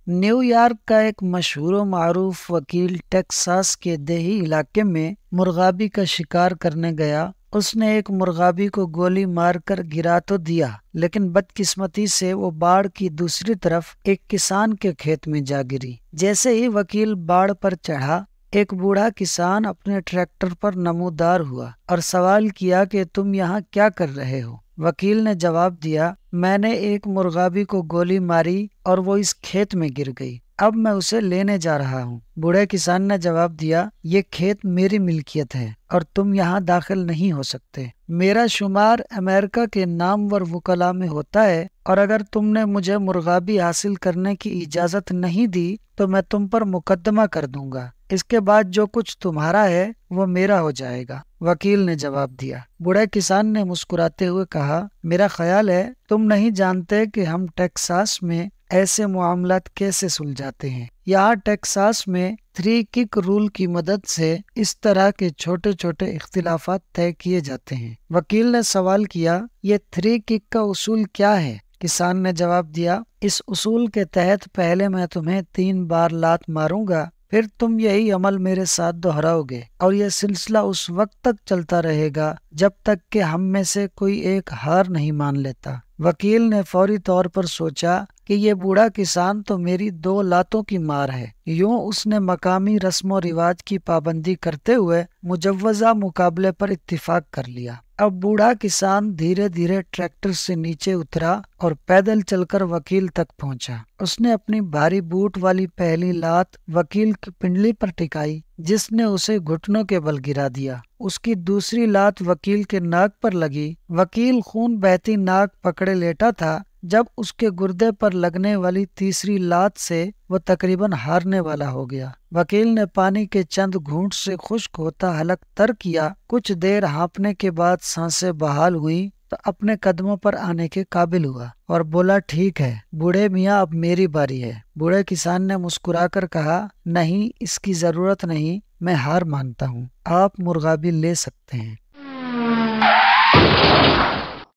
New York کا ایک مشہور و معروف وکیل ٹیکساس کے دیہی علاقے میں مرغابی کا شکار کرنے گیا۔ اس نے ایک مرغابی کو گولی مار کر گرا تو دیا، لیکن بدقسمتی سے وہ باڑ کی دوسری طرف ایک کسان کے کھیت میں جا گری۔ جیسے ہی وکیل باڑ پر چڑھا، ایک بوڑھا کسان اپنے ٹریکٹر پر نمودار ہوا اور سوال کیا کہ تم یہاں کیا کر رہے ہو؟ وکیل نے جواب دیا، میں نے ایک مرغابی کو گولی ماری اور وہ اس کھیت میں گر گئی، اب میں اسے لینے جا رہا ہوں۔ بوڑھے کسان نے جواب دیا، یہ کھیت میری ملکیت ہے اور تم یہاں داخل نہیں ہو سکتے۔ میرا شمار امریکہ کے نامور وکلاء میں ہوتا ہے، اور اگر تم نے مجھے مرغابی حاصل کرنے کی اجازت نہیں دی تو میں تم پر مقدمہ کر دوں گا۔ اس کے بعد جو کچھ تمہارا ہے وہ میرا ہو جائے گا۔ وکیل نے جواب دیا۔ بوڑھے کسان نے مسکراتے ہوئے کہا، میرا خیال ہے تم نہیں جانتے کہ ہم ٹیکساس میں ایسے معاملات کیسے سلجھاتے ہیں۔ یہاں ٹیکساس میں 3 کک رول کی مدد سے اس طرح کے چھوٹے چھوٹے اختلافات طے کیے جاتے ہیں۔ وکیل نے سوال کیا، یہ 3 کک کا اصول کیا ہے؟ کسان نے جواب دیا، اس اصول کے تحت پہلے میں تمہیں 3 بار لات ماروں گا، پھر تم یہی عمل میرے ساتھ دہراؤ گے، اور یہ سلسلہ اس وقت تک چلتا رہے گا جب تک کہ ہم میں سے کوئی ایک ہار نہیں مان لیتا۔ وکیل نے فوری طور پر سوچا کہ یہ بوڑھا کسان تو میری 2 لاتوں کی مار ہے۔ یوں اس نے مقامی رسم و رواج کی پابندی کرتے ہوئے مجوزہ مقابلے پر اتفاق کر لیا۔ اب بوڑھا کسان دھیرے دھیرے ٹریکٹر سے نیچے اترا اور پیدل چل کر وکیل تک پہنچا۔ اس نے اپنی بھاری بوٹ والی پہلی لات وکیل کی پنڈلی پر ٹکائی، جس نے اسے گھٹنوں کے بل گرا دیا۔ اس کی دوسری لات وکیل کے ناک پر لگی۔ وکیل خون بہتی ناک پکڑے لیٹا تھا جب اس کے گردے پر لگنے والی تیسری لات سے وہ تقریباً ہارنے والا ہو گیا۔ وکیل نے پانی کے چند گھونٹ سے خشک ہوتا حلق تر کیا۔ کچھ دیر ہانپنے کے بعد سانسیں بحال ہوئیں تو اپنے قدموں پر آنے کے قابل ہوا اور بولا، ٹھیک ہے بوڑھے میاں، اب میری باری ہے۔ بوڑھے کسان نے مسکرا کر کہا، نہیں، اس کی ضرورت نہیں، میں ہار مانتا ہوں، آپ مرغابی لے سکتے ہیں۔